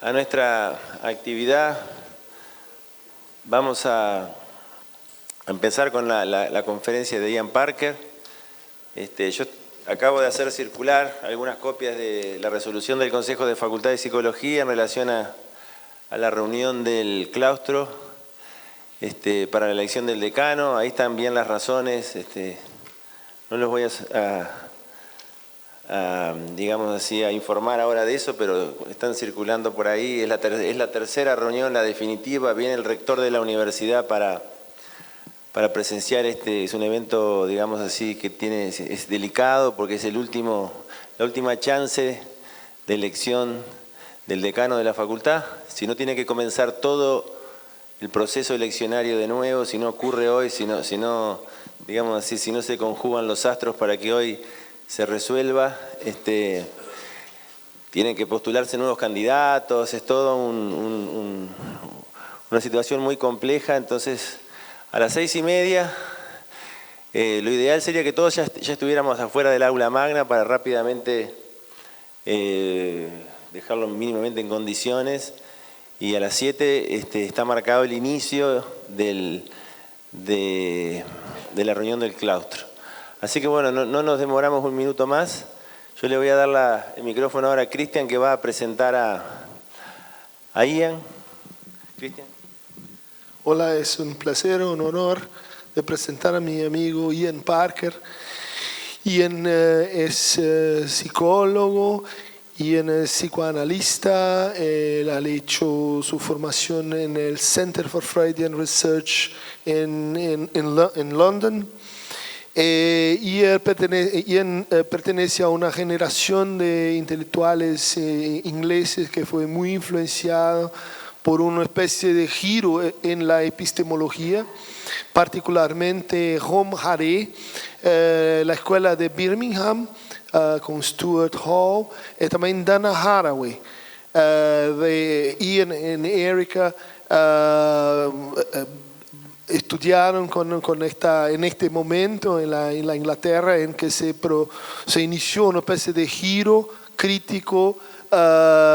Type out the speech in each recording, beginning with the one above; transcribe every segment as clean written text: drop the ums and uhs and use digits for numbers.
a nuestra actividad. Vamos a empezar con la conferencia de Ian Parker. Yo acabo de hacer circular algunas copias de la resolución del Consejo de Facultad de Psicología en relación a la reunión del claustro para la elección del decano. Ahí están bien las razones. No los voy digamos así, a informar ahora de eso, pero están circulando por ahí. Es la tercera reunión, la definitiva. Viene el rector de la universidad para presenciar. Es un evento, digamos así, que es delicado porque es la última chance de elección del decano de la facultad. Si no, tiene que comenzar todo el proceso eleccionario de nuevo. Si no ocurre hoy, si no digamos así, si no se conjugan los astros para que hoy se resuelva, tienen que postularse nuevos candidatos. Es todo una situación muy compleja. Entonces, a las 6:30, lo ideal sería que todos ya estuviéramos afuera del aula magna para rápidamente dejarlo mínimamente en condiciones. Y a las 7 está marcado el inicio de la reunión del claustro. Así que bueno, no nos demoramos un minuto más. Yo le voy a dar el micrófono ahora a Cristian, que va a presentar a Ian. Cristian. Hola, es un placer, un honor de presentar a mi amigo Ian Parker. Ian es psicólogo, Ian es psicoanalista, él ha hecho su formación en el Center for Freudian Research en London. Ian pertenece a una generación de intelectuales ingleses que fue muy influenciado por una especie de giro en la epistemología, particularmente Home Haré, la escuela de Birmingham, con Stuart Hall, y también Dana Haraway. Ian y Erika estudiaron en este momento en la Inglaterra en que se inició una especie de giro crítico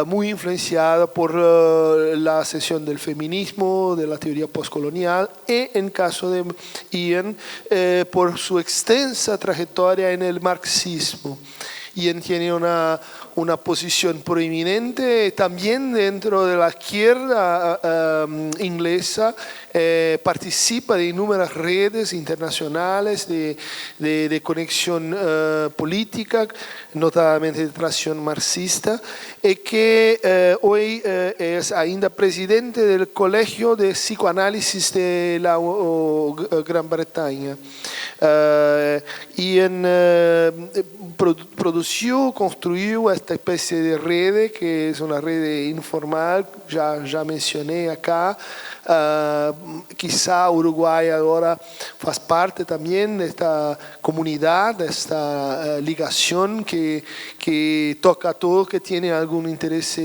muy influenciado por la sesión del feminismo, de la teoría postcolonial, y en caso de Ian, por su extensa trayectoria en el marxismo. Ian tiene una posición proeminente también dentro de la izquierda inglesa. Participa de innumerables redes internacionales de conexión política, notadamente de tracción marxista, y que hoy es ainda presidente del Colegio de Psicoanálisis de la Gran Bretaña. Ian construyó esta especie de red, que es una red informal, ya mencioné acá. Quizá Uruguay ahora faz parte también de esta comunidad, de esta ligación que toca a todos que tienen algún interés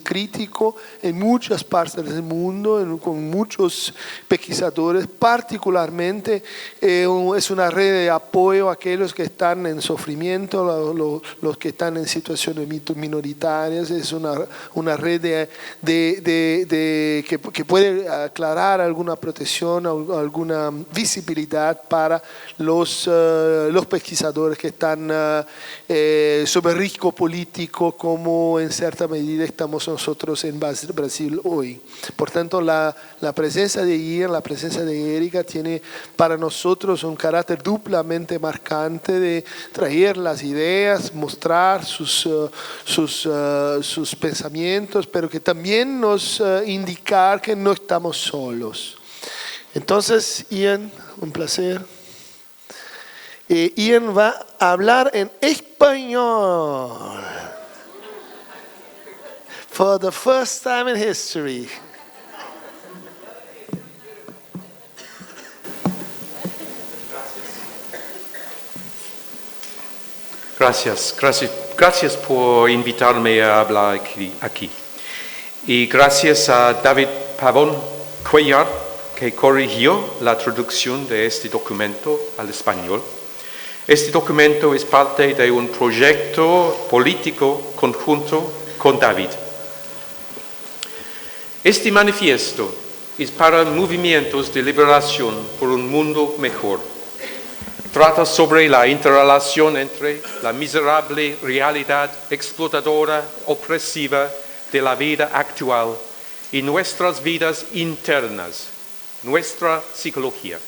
crítico en muchas partes del mundo, con muchos pesquisadores. Particularmente es una red de apoyo a aquellos que están en sufrimiento, los que están en situaciones minoritarias. Es una red que puede aclarar alguna protección, alguna visibilidad para los pesquisadores que están sobre riesgo político, como en cierta medida estamos nosotros en Brasil hoy. Por tanto, la presencia de Ian, la presencia de Erika tiene para nosotros un carácter duplamente marcante de traer las ideas, mostrar sus pensamientos, pero que también nos indicar que no estamos solos. Entonces, Ian, un placer. Ian va a hablar en español. For the first time in history. Gracias por invitarme a hablar aquí. Y gracias a David Pavón Cuellar, que corrigió la traducción de este documento al español. Este documento es parte de un proyecto político conjunto con David. Este manifiesto es para movimientos de liberación por un mundo mejor. Trata sobre la interrelación entre la miserable realidad explotadora, opresiva de la vida actual y nuestras vidas internas, nuestra psicología.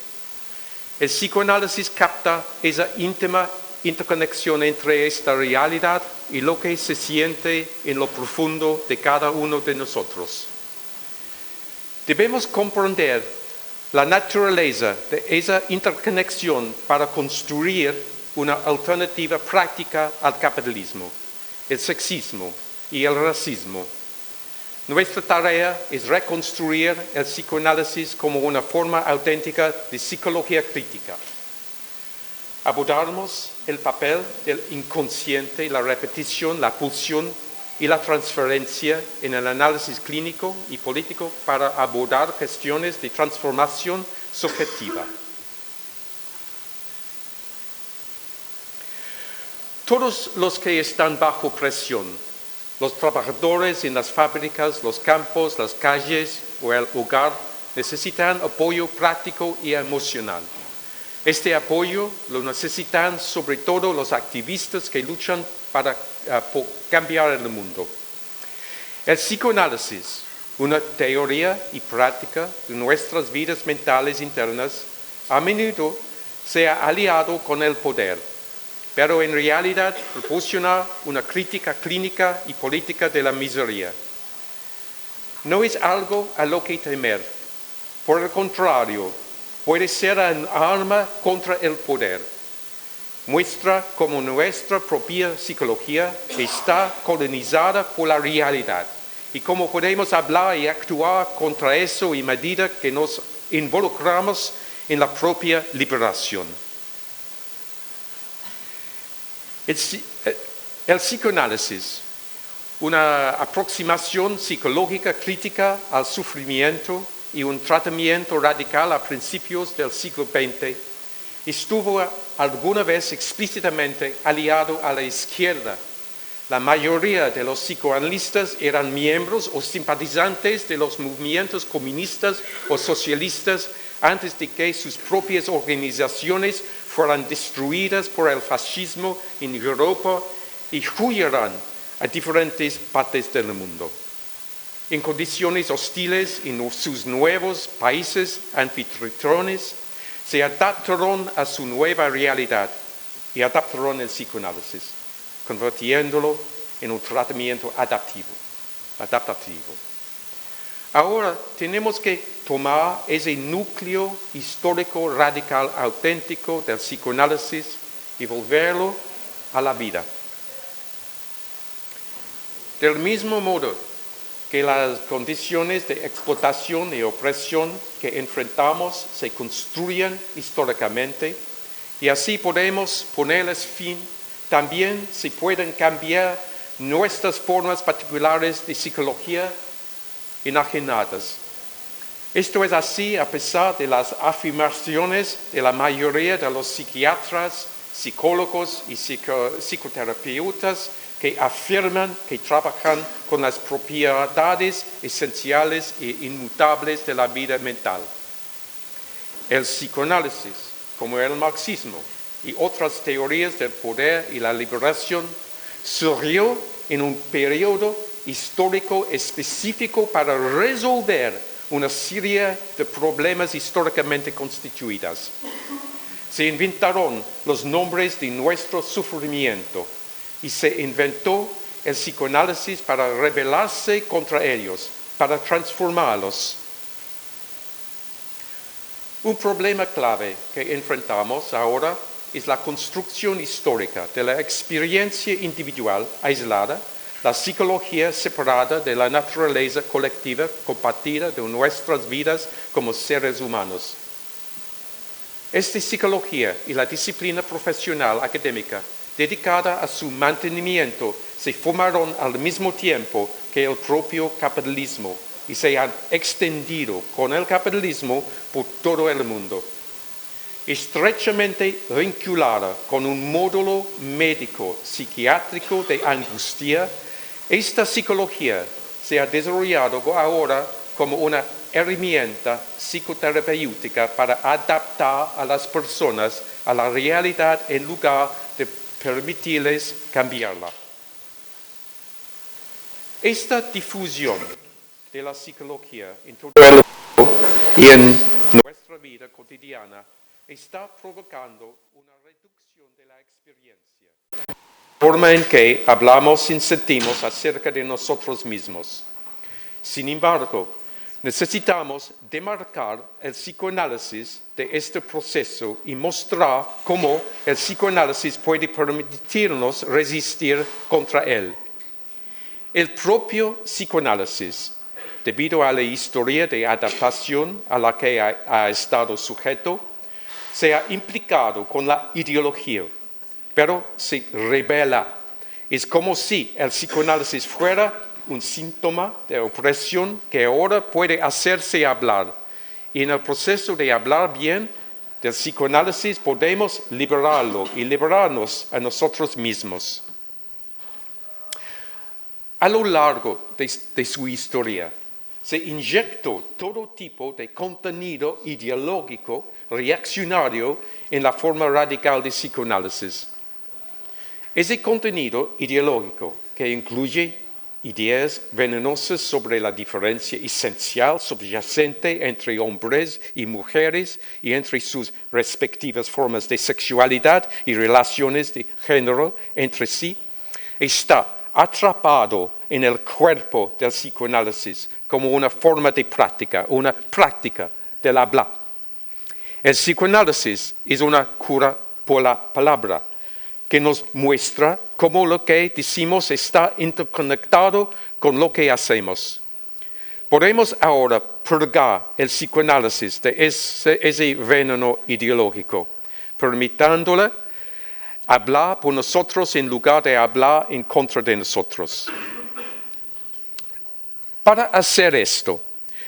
El psicoanálisis capta esa íntima interconexión entre esta realidad y lo que se siente en lo profundo de cada uno de nosotros. Debemos comprender la naturaleza de esa interconexión para construir una alternativa práctica al capitalismo, el sexismo y el racismo. Nuestra tarea es reconstruir el psicoanálisis como una forma auténtica de psicología crítica. Abordaremos el papel del inconsciente, la repetición, la pulsión y la transferencia en el análisis clínico y político para abordar cuestiones de transformación subjetiva. Todos los que están bajo presión, los trabajadores en las fábricas, los campos, las calles o el hogar, necesitan apoyo práctico y emocional. Este apoyo lo necesitan sobre todo los activistas que luchan para cambiar el mundo. El psicoanálisis, una teoría y práctica de nuestras vidas mentales internas, a menudo se ha aliado con el poder, pero en realidad proporciona una crítica clínica y política de la miseria. No es algo a lo que temer, por el contrario, puede ser un arma contra el poder. Muestra cómo nuestra propia psicología está colonizada por la realidad y cómo podemos hablar y actuar contra eso en medida que nos involucramos en la propia liberación. El psicoanálisis, una aproximación psicológica crítica al sufrimiento y un tratamiento radical a principios del siglo XX, estuvo alguna vez explícitamente aliado a la izquierda. La mayoría de los psicoanalistas eran miembros o simpatizantes de los movimientos comunistas o socialistas antes de que sus propias organizaciones fueran destruidas por el fascismo en Europa y huyeran a diferentes partes del mundo. En condiciones hostiles en sus nuevos países anfitriones, se adaptaron a su nueva realidad y adaptaron el psicoanálisis, convirtiéndolo en un tratamiento adaptativo. Ahora tenemos que tomar ese núcleo histórico radical auténtico del psicoanálisis y volverlo a la vida. Del mismo modo que las condiciones de explotación y opresión que enfrentamos se construyen históricamente y así podemos ponerles fin, también se pueden cambiar nuestras formas particulares de psicología enajenadas. Esto es así a pesar de las afirmaciones de la mayoría de los psiquiatras, psicólogos y psicoterapeutas que afirman que trabajan con las propiedades esenciales e inmutables de la vida mental. El psicoanálisis, como el marxismo y otras teorías del poder y la liberación, surgió en un periodo histórico específico para resolver una serie de problemas históricamente constituidos. Se inventaron los nombres de nuestro sufrimiento y se inventó el psicoanálisis para rebelarse contra ellos, para transformarlos. Un problema clave que enfrentamos ahora es la construcción histórica de la experiencia individual aislada, la psicología separada de la naturaleza colectiva compartida de nuestras vidas como seres humanos. Esta psicología y la disciplina profesional académica dedicada a su mantenimiento se formaron al mismo tiempo que el propio capitalismo y se han extendido con el capitalismo por todo el mundo. Estrechamente vinculada con un módulo médico psiquiátrico de angustia, esta psicología se ha desarrollado ahora como una herramienta psicoterapéutica para adaptar a las personas a la realidad en lugar de permitirles cambiarla. Esta difusión de la psicología en todo el mundo y en nuestra vida cotidiana está provocando una reducción de la experiencia, la forma en que hablamos y sentimos acerca de nosotros mismos. Sin embargo, necesitamos demarcar el psicoanálisis de este proceso y mostrar cómo el psicoanálisis puede permitirnos resistir contra él. El propio psicoanálisis, debido a la historia de adaptación a la que ha estado sujeto, se ha implicado con la ideología, pero se rebela. Es como si el psicoanálisis fuera un síntoma de opresión que ahora puede hacerse hablar. Y en el proceso de hablar bien del psicoanálisis podemos liberarlo y liberarnos a nosotros mismos. A lo largo de su historia, se inyectó todo tipo de contenido ideológico reaccionario en la forma radical de psicoanálisis. Ese contenido ideológico, que incluye ideas venenosas sobre la diferencia esencial subyacente entre hombres y mujeres y entre sus respectivas formas de sexualidad y relaciones de género entre sí, está atrapado en el cuerpo del psicoanálisis como una forma de práctica, una práctica del habla. El psicoanálisis es una cura por la palabra que nos muestra cómo lo que decimos está interconectado con lo que hacemos. Podemos ahora purgar el psicoanálisis de ese veneno ideológico, permitiéndole hablar por nosotros en lugar de hablar en contra de nosotros. Para hacer esto,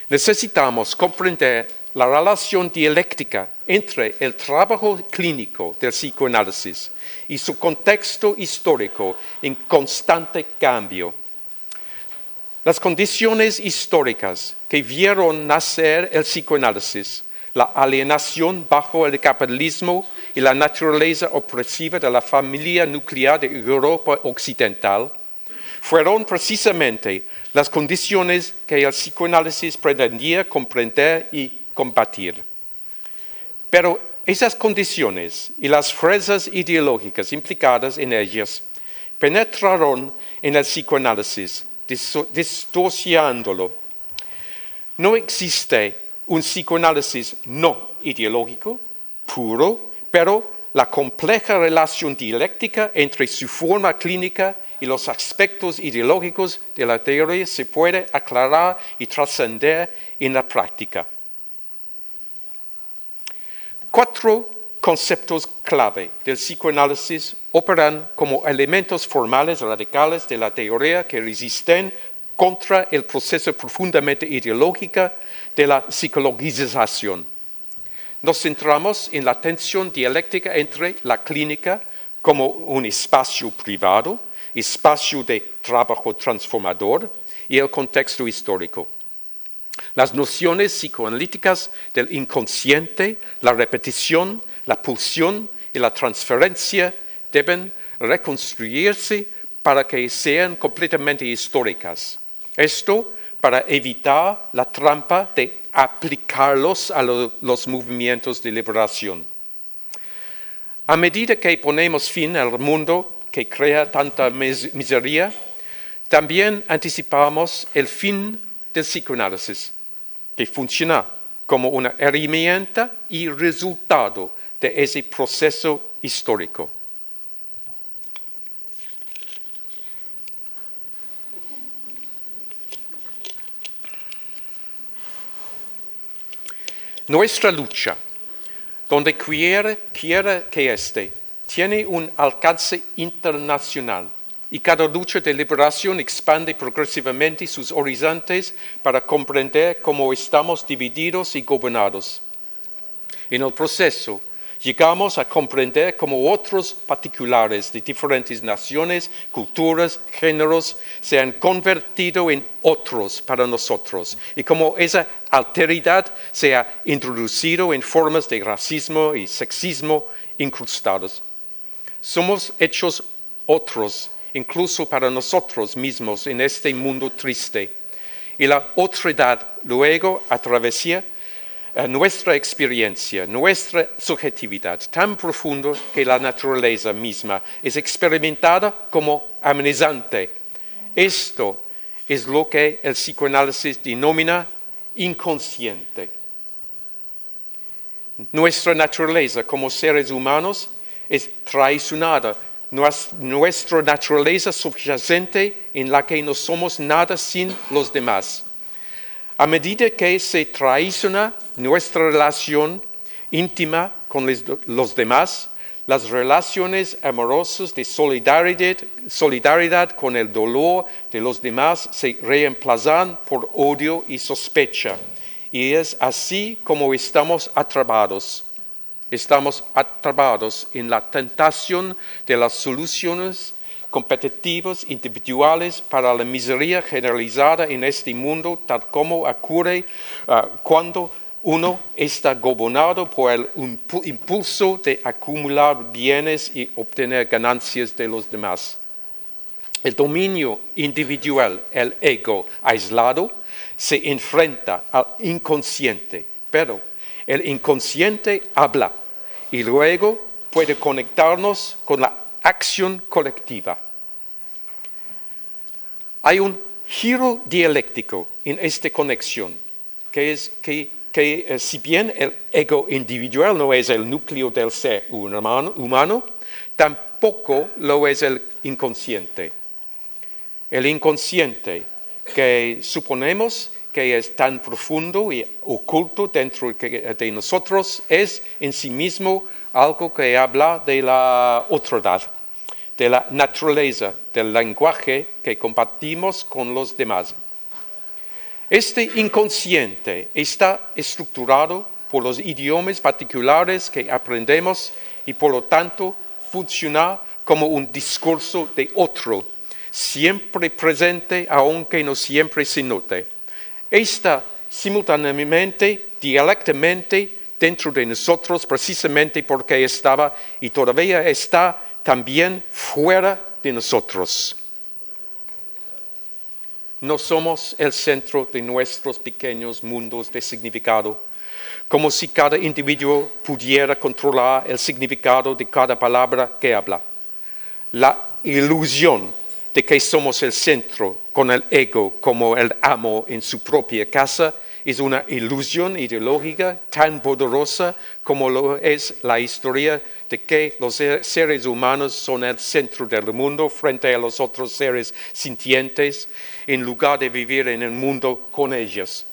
necesitamos comprender la relación dialéctica entre el trabajo clínico del psicoanálisis y su contexto histórico en constante cambio. Las condiciones históricas que vieron nacer el psicoanálisis, la alienación bajo el capitalismo y la naturaleza opresiva de la familia nuclear de Europa Occidental, fueron precisamente las condiciones que el psicoanálisis pretendía comprender y combatir. Pero esas condiciones y las fuerzas ideológicas implicadas en ellas penetraron en el psicoanálisis, distorsionándolo. No existe un psicoanálisis no ideológico, puro, pero la compleja relación dialéctica entre su forma clínica y los aspectos ideológicos de la teoría se puede aclarar y trascender en la práctica. 4 conceptos clave del psicoanálisis operan como elementos formales radicales de la teoría que resisten contra el proceso profundamente ideológico de la psicologización. Nos centramos en la tensión dialéctica entre la clínica como un espacio privado, espacio de trabajo transformador y el contexto histórico. Las nociones psicoanalíticas del inconsciente, la repetición, la pulsión y la transferencia deben reconstruirse para que sean completamente históricas. Esto para evitar la trampa de aplicarlos a los movimientos de liberación. A medida que ponemos fin al mundo que crea tanta miseria, también anticipamos el fin del psicoanálisis, que funciona como una herramienta y resultado de ese proceso histórico. Nuestra lucha, donde quiera que esté, tiene un alcance internacional y cada lucha de liberación expande progresivamente sus horizontes para comprender cómo estamos divididos y gobernados. En el proceso, llegamos a comprender cómo otros particulares de diferentes naciones, culturas, géneros se han convertido en otros para nosotros y cómo esa alteridad se ha introducido en formas de racismo y sexismo incrustados. Somos hechos otros, incluso para nosotros mismos en este mundo triste. Y la otredad luego atraviesa nuestra experiencia, nuestra subjetividad, tan profundo que la naturaleza misma es experimentada como amenazante. Esto es lo que el psicoanálisis denomina inconsciente. Nuestra naturaleza como seres humanos es traicionada. Nuestra naturaleza subyacente en la que no somos nada sin los demás. A medida que se traiciona nuestra relación íntima con los demás, las relaciones amorosas de solidaridad con el dolor de los demás se reemplazan por odio y sospecha. Y es así como estamos atrapados. Estamos atrapados en la tentación de las soluciones competitivas individuales para la miseria generalizada en este mundo, tal como ocurre cuando uno está gobernado por el impulso de acumular bienes y obtener ganancias de los demás. El dominio individual, el ego aislado, se enfrenta al inconsciente, pero el inconsciente habla y luego puede conectarnos con la acción colectiva. Hay un giro dialéctico en esta conexión, que es que si bien el ego individual no es el núcleo del ser humano, tampoco lo es el inconsciente. El inconsciente que suponemos que es tan profundo y oculto dentro de nosotros, es en sí mismo algo que habla de la otredad, de la naturaleza, del lenguaje que compartimos con los demás. Este inconsciente está estructurado por los idiomas particulares que aprendemos y por lo tanto funciona como un discurso de otro, siempre presente aunque no siempre se note. Está simultáneamente, dialécticamente dentro de nosotros precisamente porque estaba y todavía está también fuera de nosotros. No somos el centro de nuestros pequeños mundos de significado, como si cada individuo pudiera controlar el significado de cada palabra que habla. La ilusión de que somos el centro con el ego como el amo en su propia casa es una ilusión ideológica tan poderosa como lo es la historia de que los seres humanos son el centro del mundo frente a los otros seres sintientes en lugar de vivir en el mundo con ellos.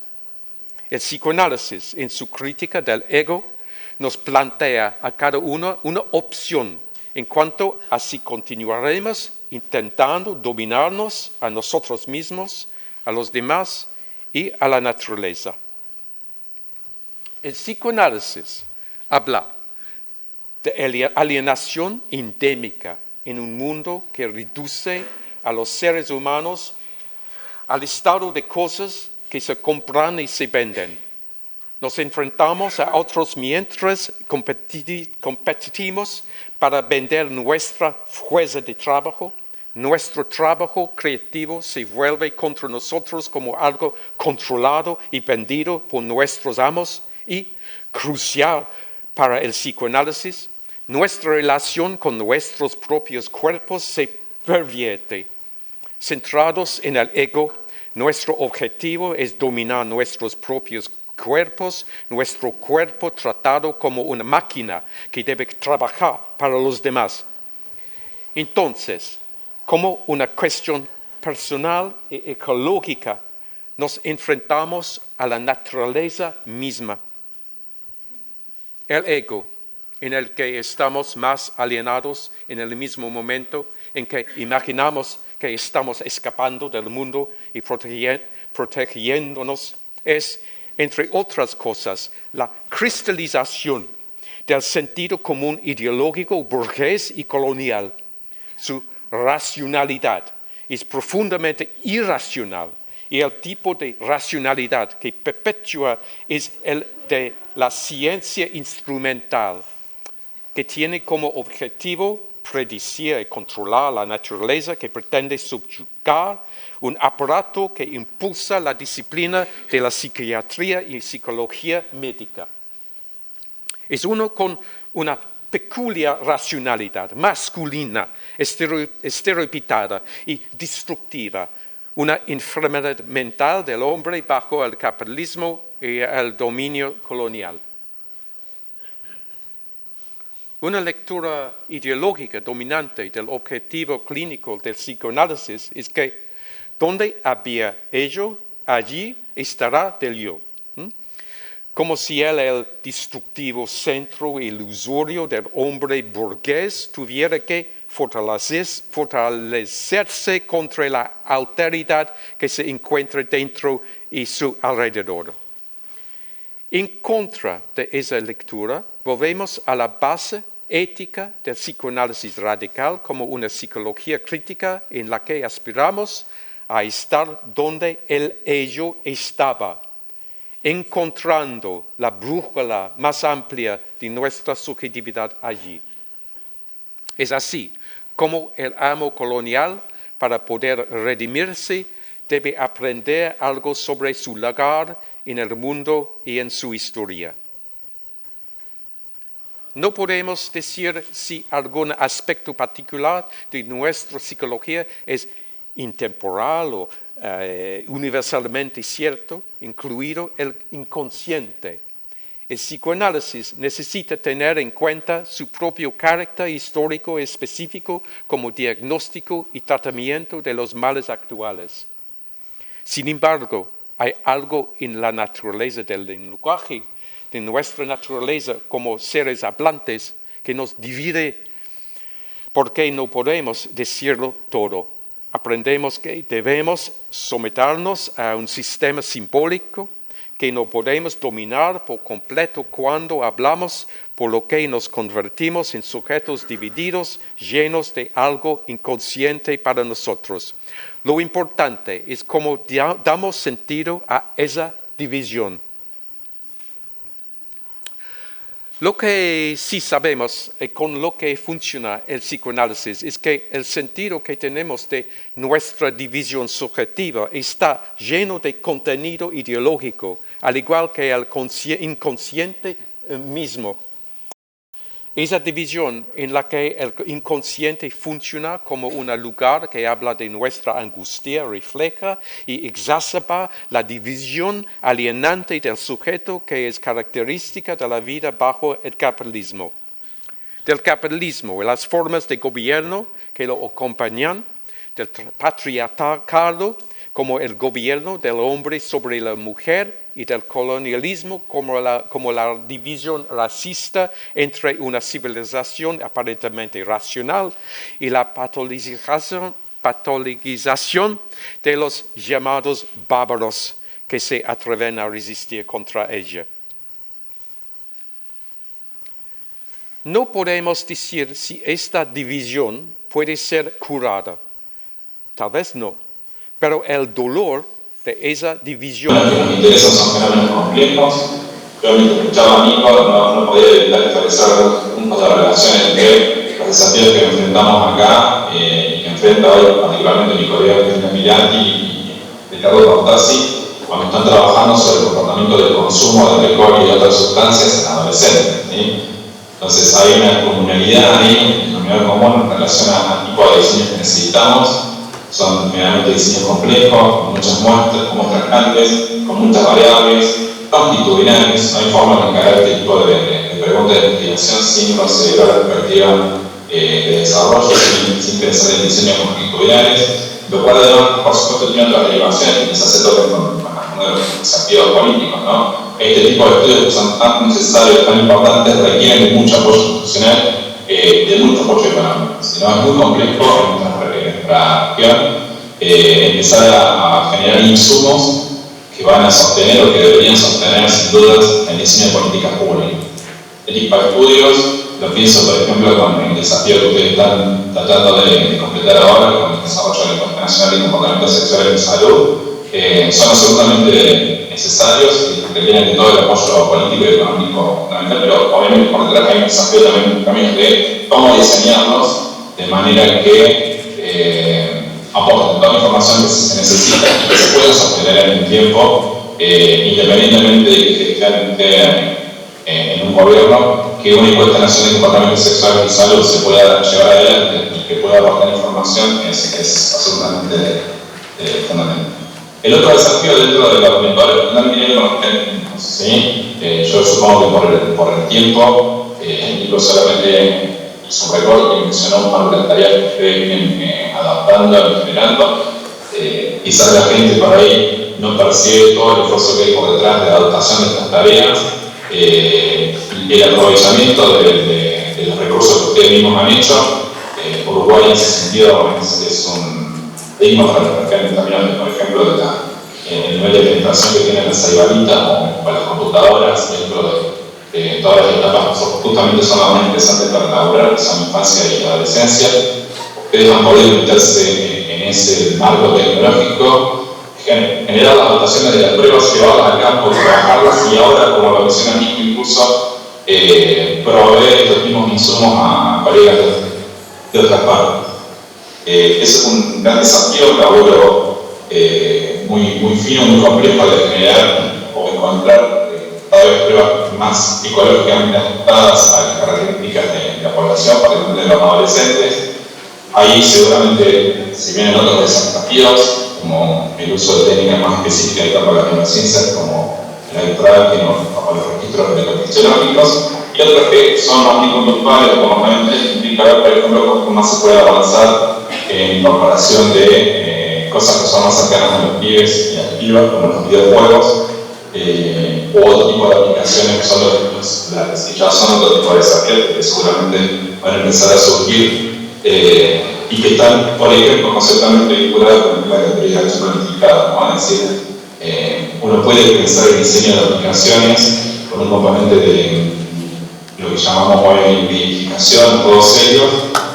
El psicoanálisis, en su crítica del ego, nos plantea a cada uno una opción en cuanto a si continuaremos intentando dominarnos a nosotros mismos, a los demás y a la naturaleza. El psicoanálisis habla de alienación endémica en un mundo que reduce a los seres humanos al estado de cosas que se compran y se venden. Nos enfrentamos a otros mientras competimos para vender nuestra fuerza de trabajo. Nuestro trabajo creativo se vuelve contra nosotros como algo controlado y vendido por nuestros amos y, crucial para el psicoanálisis, nuestra relación con nuestros propios cuerpos se pervierte. Centrados en el ego, nuestro objetivo es dominar nuestros propios cuerpos, nuestro cuerpo tratado como una máquina que debe trabajar para los demás. Entonces, como una cuestión personal y ecológica, nos enfrentamos a la naturaleza misma. El ego, en el que estamos más alienados en el mismo momento en que imaginamos que estamos escapando del mundo y protegiéndonos, es, entre otras cosas, la cristalización del sentido común ideológico burgués y colonial. Su racionalidad es profundamente irracional y el tipo de racionalidad que perpetúa es el de la ciencia instrumental, que tiene como objetivo predecir y controlar la naturaleza, que pretende subyugar un aparato que impulsa la disciplina de la psiquiatría y psicología médica. Es uno con una peculiar racionalidad masculina, estereotipada y destructiva, una enfermedad mental del hombre bajo el capitalismo y el dominio colonial. Una lectura ideológica dominante del objetivo clínico del psicoanálisis es que donde había ello, allí estará del yo. Como si el destructivo centro ilusorio del hombre burgués tuviera que fortalecerse contra la alteridad que se encuentra dentro y su alrededor. En contra de esa lectura, volvemos a la base ética del psicoanálisis radical como una psicología crítica en la que aspiramos a estar donde el ello estaba, encontrando la brújula más amplia de nuestra subjetividad allí. Es así como el amo colonial, para poder redimirse, debe aprender algo sobre su lugar en el mundo y en su historia. No podemos decir si algún aspecto particular de nuestra psicología es intemporal o universalmente cierto, incluido el inconsciente. El psicoanálisis necesita tener en cuenta su propio carácter histórico específico como diagnóstico y tratamiento de los males actuales. Sin embargo, hay algo en la naturaleza del lenguaje, de nuestra naturaleza como seres hablantes, que nos divide porque no podemos decirlo todo. Aprendemos que debemos someternos a un sistema simbólico que no podemos dominar por completo cuando hablamos, por lo que nos convertimos en sujetos divididos, llenos de algo inconsciente para nosotros. Lo importante es cómo damos sentido a esa división. Lo que sí sabemos con lo que funciona el psicoanálisis es que el sentido que tenemos de nuestra división subjetiva está lleno de contenido ideológico, al igual que el inconsciente mismo. Esa división en la que el inconsciente funciona como un lugar que habla de nuestra angustia, refleja y exacerba la división alienante del sujeto que es característica de la vida bajo el capitalismo. Del capitalismo y las formas de gobierno que lo acompañan, del patriarcado como el gobierno del hombre sobre la mujer y del colonialismo como la división racista entre una civilización aparentemente racional y la patologización de los llamados bárbaros que se atreven a resistir contra ella. No podemos decir si esta división puede ser curada. Tal vez no, pero el dolor de esa división. Lo que me interesa son fenómenos complejos. Yo mientras escuchaba a Nico no podía evitar establecer algunos puntos de relación entre los desafíos que enfrentamos acá y que enfrenta hoy particularmente mi colega Cristina Mirati y Ricardo Cortasi cuando están trabajando sobre el comportamiento del consumo de alcohol y de otras sustancias en adolescentes, ¿sí? Entonces hay una comunalidad ahí, un denominador común en relación al tipo de diseños que necesitamos. Son generalmente diseños complejos, con muchas muestras grandes, con muchas variables, longitudinales. No hay forma de encarar este tipo de preguntas de investigación sin considerar la perspectiva de desarrollo, sin pensar en diseños longitudinales, lo cual además, por supuesto, tiene otras derivaciones que quizás se toquen con los desafíos políticos, ¿no? Este tipo de estudios que son tan necesarios, tan importantes, requieren de mucho apoyo institucional, de mucho apoyo económico. Si no, es muy complejo en nuestra región empezar a generar insumos que van a sostener o que deberían sostener sin dudas el diseño de políticas públicas. Equipa Estudios, lo pienso por ejemplo con el desafío que ustedes están tratando de completar ahora con el desarrollo del Encuentro Nacional de Comportamientos Sexuales en Salud, son absolutamente necesarios y requieren de todo el apoyo político y económico fundamental, pero obviamente por detrás hay un desafío también en términos de cómo diseñarlos de manera que aporten toda la información que se necesita y que se pueda sostener en el tiempo, independientemente de que esté en un gobierno, que una encuesta nacional de comportamientos sexuales y salud se pueda llevar adelante y que pueda aportar información es absolutamente fundamental. El otro desafío dentro de la documentación no tiene que ¿sí? Yo supongo que por el tiempo, Nico solamente hizo un recorte y mencionó un par de tareas que ustedes vienen adaptando y generando. Quizás la gente por ahí no percibe todo el esfuerzo que hay por detrás de la adaptación de estas tareas. El aprovechamiento de los recursos que ustedes mismos han hecho. Uruguay en ese sentido es un digno referente también, por ejemplo, el nivel de penetración que tienen las saibalitas o las computadoras dentro de todas las etapas, justamente son las más interesantes para elaborar, que son la infancia y la adolescencia. Ustedes han podido meterse en ese marco tecnológico, generar las dotaciones de las pruebas, llevarlas al campo, trabajarlas y ahora, como lo menciona Nico, incluso proveer estos mismos insumos a colegas de otras partes. Ese es un gran desafío, un laburo muy fino, muy complejo de generar o encontrar cada vez pruebas más ecológicamente ajustadas a las características de la población, particularmente de los adolescentes. Ahí seguramente se vienen otros desafíos, como el uso de técnicas más específicas de campo de las neurociencias, como el tracking o los registros electrofisionológicos, y otros que son más bien conductuales, como implica ver, por ejemplo, cómo más se puede avanzar en incorporación de cosas que son más cercanas a los pibes y activas, como los videojuegos, o otro tipo de aplicaciones que son ya son otro tipo de desafíos que seguramente van a empezar a surgir y que están, por ejemplo, conceptualmente vinculados con la categoría de planificada, ¿no? Es decir, uno puede pensar el diseño de aplicaciones con un componente de lo que llamamos hoy identificación, todo serio,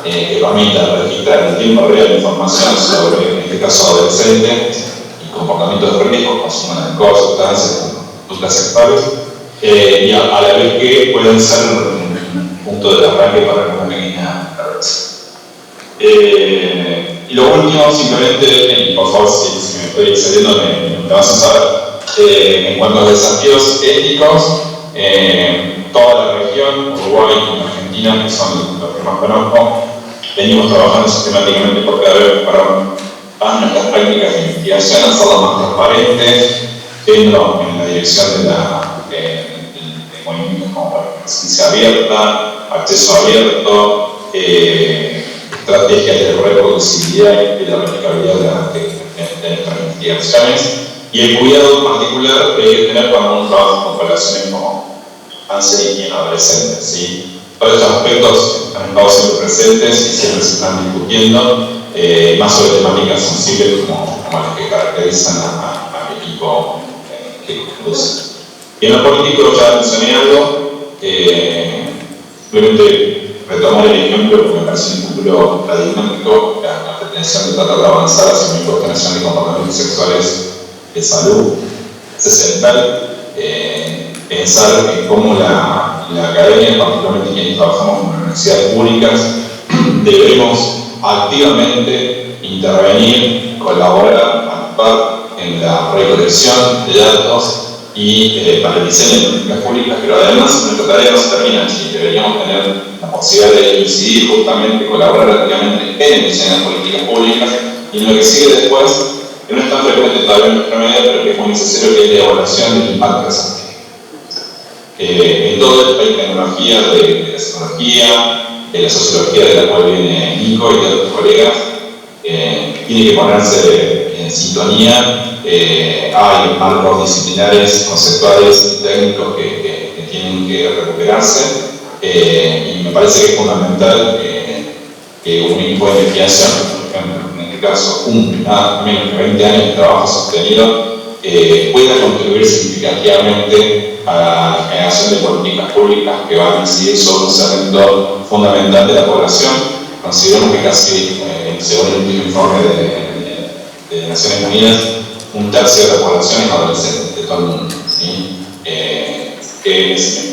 que permita registrar en tiempo real información sobre, en este caso, adolescentes y comportamientos de riesgo, consumo de alcohol, sustancias, conductas sexuales, y a la vez que pueden ser un punto de arranque para una pequeña reversión. Y lo último, simplemente, y por favor, si me estoy excediendo, me vas a saber, en cuanto a los desafíos éticos, toda la región, Uruguay y Argentina, que son los que más conozco, venimos trabajando sistemáticamente por cada vez para nuestras prácticas de investigación, hacerlas más transparentes, yendo en la dirección de movimientos como la ciencia abierta, acceso abierto, estrategias de reproducibilidad y de la replicabilidad de nuestras investigaciones, y el cuidado particular que hay que tener cuando uno trabaja con poblaciones como cáncer y en adolescentes, ¿sí? Todos estos aspectos han estado siempre presentes y siempre se están discutiendo, más sobre temáticas sensibles como las que caracterizan al equipo que conduce. Y en lo político ya mencioné algo, simplemente retomar el ejemplo porque me parece un futuro paradigmático, la pretensión de tratar de avanzar hacia una encuesta nacional de comportamientos sexuales de salud. Es central pensar en cómo la academia, particularmente quienes trabajamos en universidades públicas, debemos activamente intervenir, colaborar, actuar en la recolección de datos y para el diseño de políticas públicas, pero además nuestra tarea no se termina allí, deberíamos tener la posibilidad de incidir justamente, colaborar activamente en el diseño de políticas públicas y en lo que sigue después, que no es tan frecuente todavía en nuestra medida, pero que es muy necesario, que es la evaluación del impacto de esas políticas. En todo el país tecnología de la psicología, de la sociología de la cual viene Nico y de otros colegas, tiene que ponerse en sintonía. Hay marcos disciplinares, conceptuales y técnicos que tienen que recuperarse, y me parece que es fundamental que un equipo de investigación, por ejemplo, en este caso, menos de 20 años de trabajo sostenido, pueda puede contribuir significativamente a la generación de políticas públicas que van a incidir sobre un segmento fundamental de la población. Consideramos que casi, según el último informe de Naciones Unidas, un tercio de la población es adolescente de todo el mundo, ¿sí? Que es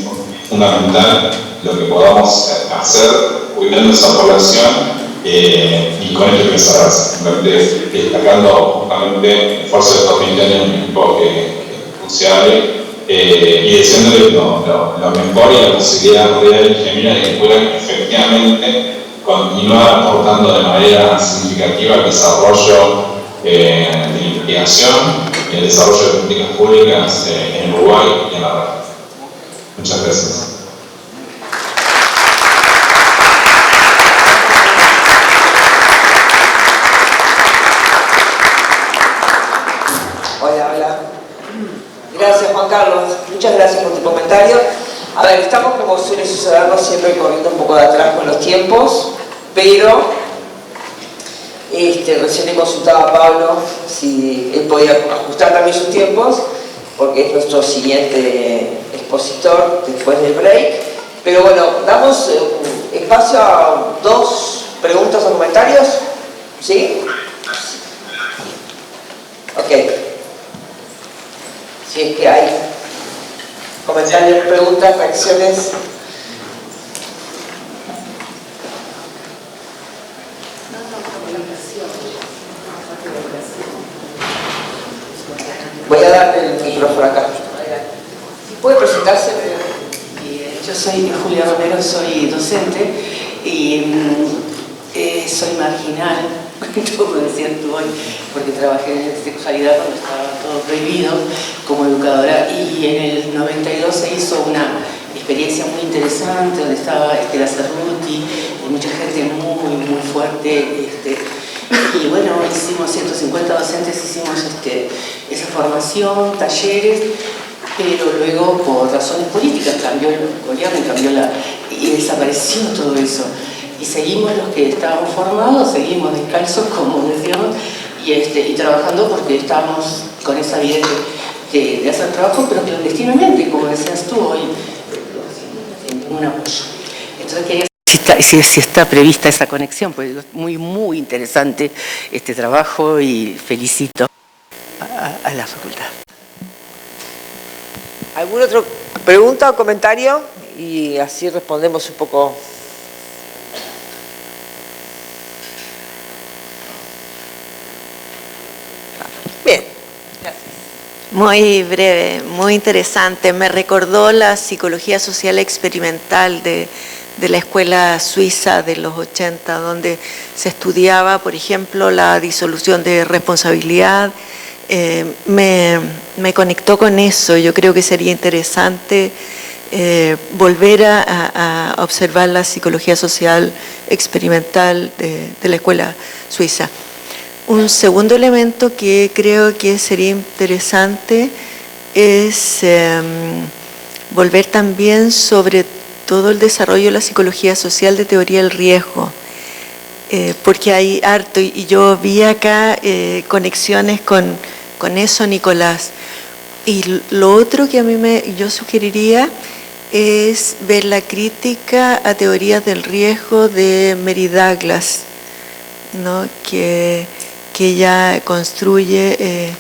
fundamental lo que podamos hacer cuidando esa población y con esto empezar destacando justamente el esfuerzo de estos 20 años, un equipo que es crucial y deseándole lo mejor y la posibilidad real y genuina de que puedan efectivamente continuar aportando de manera significativa al desarrollo de investigación y el desarrollo de políticas públicas en Uruguay y en la región. Muchas gracias. Hola. Gracias, Juan Carlos. Muchas gracias por tu comentario. A ver, estamos, como suele sucedernos, siempre corriendo un poco de atrás con los tiempos, pero recién le consultaba a Pablo si él podía ajustar también sus tiempos, porque es nuestro siguiente expositor después del break. Pero bueno, damos espacio a 2 preguntas o comentarios. ¿Sí? Ok. Si es que hay comentarios, preguntas, reacciones. Voy a darle el micrófono acá. ¿Puede presentarse? Yo soy Julia Romero, soy docente y soy marginal, como decías tú hoy, porque trabajé en sexualidad cuando estaba todo prohibido como educadora, y en el 92 se hizo una experiencia muy interesante donde estaba Estela Cerruti y mucha gente muy fuerte, y bueno, hicimos 150 docentes, hicimos esa formación, talleres, pero luego por razones políticas cambió el gobierno y desapareció todo eso. Y seguimos los que estábamos formados, seguimos descalzos, como decíamos, y trabajando porque estábamos con esa vida de hacer trabajo, pero clandestinamente, como decías tú hoy, sin ningún apoyo. Entonces quería saber si está prevista esa conexión, porque es muy interesante este trabajo y felicito a la facultad. ¿Alguna otra pregunta o comentario? Y así respondemos un poco. Bien. Gracias. Muy breve, muy interesante. Me recordó la psicología social experimental de la escuela suiza de los 80, donde se estudiaba, por ejemplo, la disolución de responsabilidad. Me conectó con eso. Yo creo que sería interesante volver a observar la psicología social experimental de la escuela suiza. Un segundo elemento que creo que sería interesante es volver también sobre todo el desarrollo de la psicología social de teoría del riesgo, porque hay harto, y yo vi acá conexiones con eso, Nicolás. Y lo otro que a mí yo sugeriría es ver la crítica a teorías del riesgo de Mary Douglas, ¿no? que ella construye,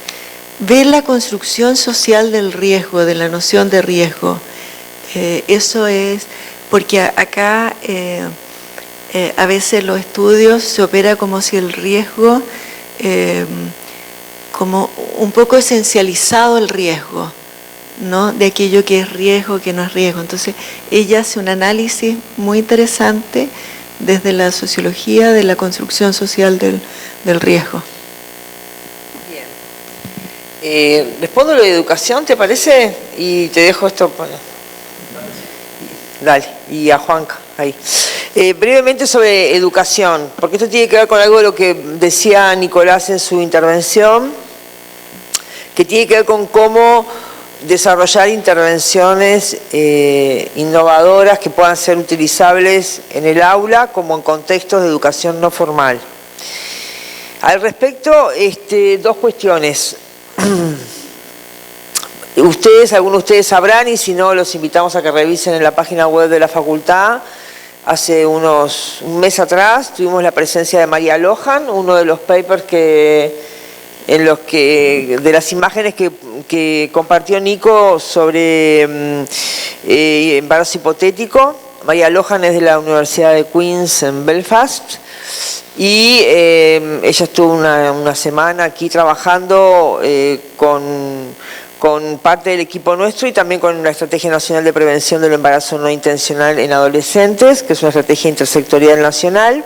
ver la construcción social del riesgo, de la noción de riesgo. Eso es, porque acá a veces los estudios se opera como si el riesgo, como un poco esencializado el riesgo, ¿no? De aquello que es riesgo, que no es riesgo. Entonces ella hace un análisis muy interesante desde la sociología de la construcción social del riesgo. Bien. Respondo lo de educación, ¿te parece? Y te dejo esto para... Dale, y a Juanca, ahí. Brevemente sobre educación, porque esto tiene que ver con algo de lo que decía Nicolás en su intervención, que tiene que ver con cómo desarrollar intervenciones innovadoras que puedan ser utilizables en el aula como en contextos de educación no formal. Al respecto, 2 cuestiones. algunos de ustedes sabrán, y si no, los invitamos a que revisen en la página web de la facultad. Hace un mes atrás tuvimos la presencia de María Lohan, uno de los papers de las imágenes que compartió Nico sobre embarazo hipotético. María Lohan es de la Universidad de Queen's en Belfast, y ella estuvo una semana aquí trabajando con parte del equipo nuestro y también con la Estrategia Nacional de Prevención del Embarazo No Intencional en Adolescentes, que es una estrategia intersectorial nacional.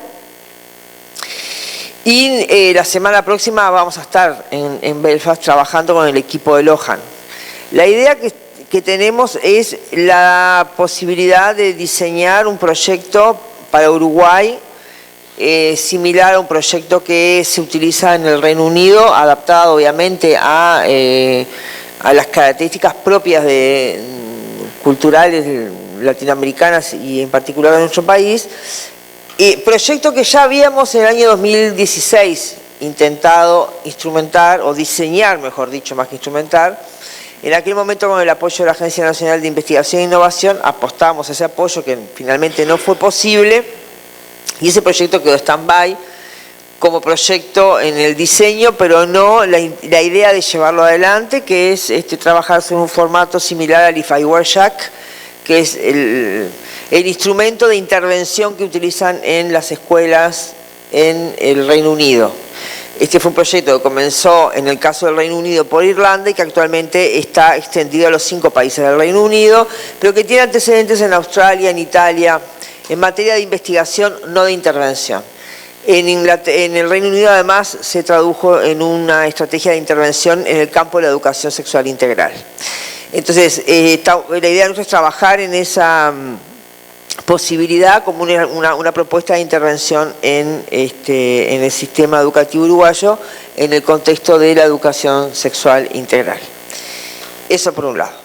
Y la semana próxima vamos a estar en Belfast trabajando con el equipo de Lohan. La idea que tenemos es la posibilidad de diseñar un proyecto para Uruguay similar a un proyecto que se utiliza en el Reino Unido, adaptado obviamente a las características propias culturales latinoamericanas y en particular de nuestro país. Proyecto que ya habíamos en el año 2016 intentado instrumentar, o diseñar, mejor dicho, más que instrumentar. En aquel momento, con el apoyo de la Agencia Nacional de Investigación e Innovación, apostamos a ese apoyo que finalmente no fue posible, y ese proyecto quedó stand-by como proyecto en el diseño, pero no la idea de llevarlo adelante, que es trabajar en un formato similar al IFAI-Warshak, que es el instrumento de intervención que utilizan en las escuelas en el Reino Unido. Este fue un proyecto que comenzó en el caso del Reino Unido por Irlanda y que actualmente está extendido a los 5 países del Reino Unido, pero que tiene antecedentes en Australia, en Italia, en materia de investigación, no de intervención. En el Reino Unido además se tradujo en una estrategia de intervención en el campo de la educación sexual integral. Entonces, la idea nuestra es trabajar en esa posibilidad como una propuesta de intervención en el sistema educativo uruguayo en el contexto de la educación sexual integral. Eso por un lado.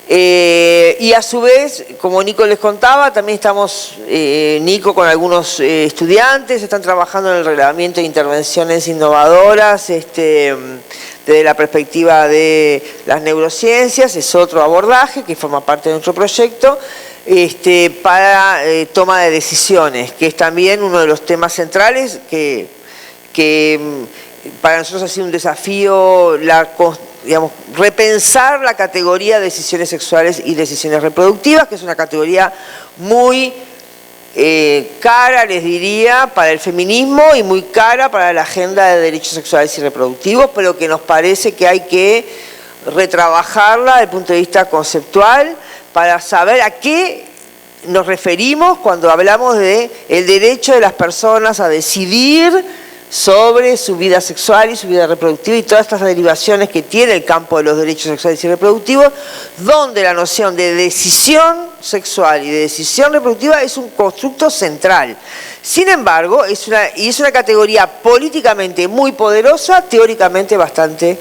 Y a su vez, como Nico les contaba, también estamos, Nico con algunos estudiantes, están trabajando en el reglamento de intervenciones innovadoras, desde la perspectiva de las neurociencias, es otro abordaje que forma parte de nuestro proyecto, para toma de decisiones, que es también uno de los temas centrales que para nosotros ha sido un desafío, repensar la categoría de decisiones sexuales y decisiones reproductivas, que es una categoría muy cara, les diría, para el feminismo y muy cara para la agenda de derechos sexuales y reproductivos, pero que nos parece que hay que retrabajarla desde el punto de vista conceptual para saber a qué nos referimos cuando hablamos de el derecho de las personas a decidir sobre su vida sexual y su vida reproductiva y todas estas derivaciones que tiene el campo de los derechos sexuales y reproductivos, donde la noción de decisión sexual y de decisión reproductiva es un constructo central. Sin embargo, es una categoría políticamente muy poderosa, teóricamente bastante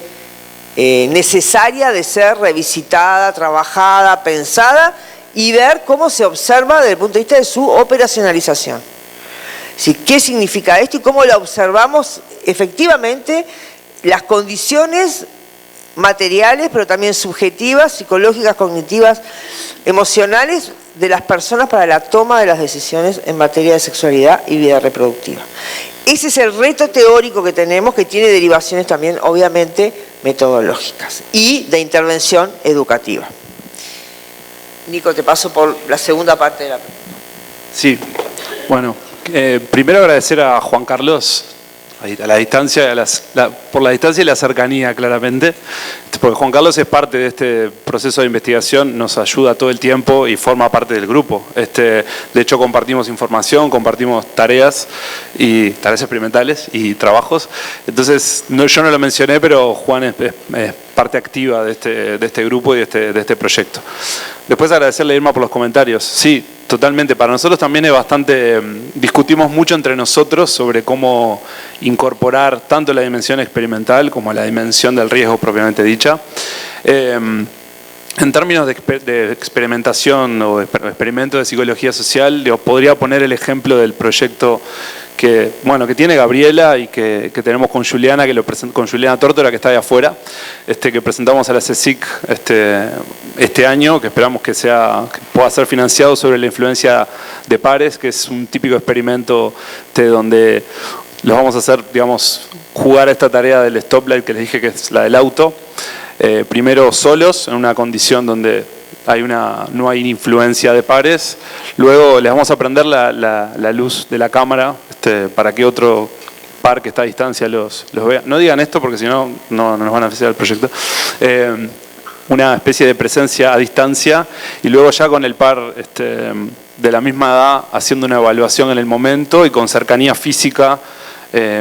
necesaria de ser revisitada, trabajada, pensada y ver cómo se observa desde el punto de vista de su operacionalización. ¿Sí? ¿Qué significa esto y cómo lo observamos efectivamente las condiciones materiales, pero también subjetivas, psicológicas, cognitivas, emocionales de las personas para la toma de las decisiones en materia de sexualidad y vida reproductiva? Ese es el reto teórico que tenemos, que tiene derivaciones también, obviamente, metodológicas y de intervención educativa. Nico, te paso por la segunda parte de la pregunta. Sí, bueno. Primero agradecer a Juan Carlos a la distancia, por la distancia y la cercanía, claramente, porque Juan Carlos es parte de este proceso de investigación, nos ayuda todo el tiempo y forma parte del grupo. De hecho, compartimos información, compartimos tareas experimentales y trabajos. Entonces, yo no lo mencioné, pero Juan es parte activa de este grupo y de este proyecto. Después agradecerle a Irma por los comentarios. Sí, totalmente. Para nosotros también es bastante, discutimos mucho entre nosotros sobre cómo incorporar tanto la dimensión experimental como la dimensión del riesgo propiamente dicha. En términos de experimentación o experimento de psicología social, podría poner el ejemplo del proyecto que tiene Gabriela y que tenemos con Juliana, con Juliana Tórtora, que está ahí afuera, que presentamos a la CSIC este año, que esperamos que pueda ser financiado sobre la influencia de pares, que es un típico experimento donde los vamos a hacer, digamos, jugar a esta tarea del stoplight que les dije que es la del auto. Primero solos, en una condición donde no hay influencia de pares. Luego les vamos a prender la luz de la cámara para que otro par que está a distancia los vea. No digan esto porque si no, no nos van a oficiar el proyecto. Una especie de presencia a distancia y luego ya con el par de la misma edad haciendo una evaluación en el momento y con cercanía física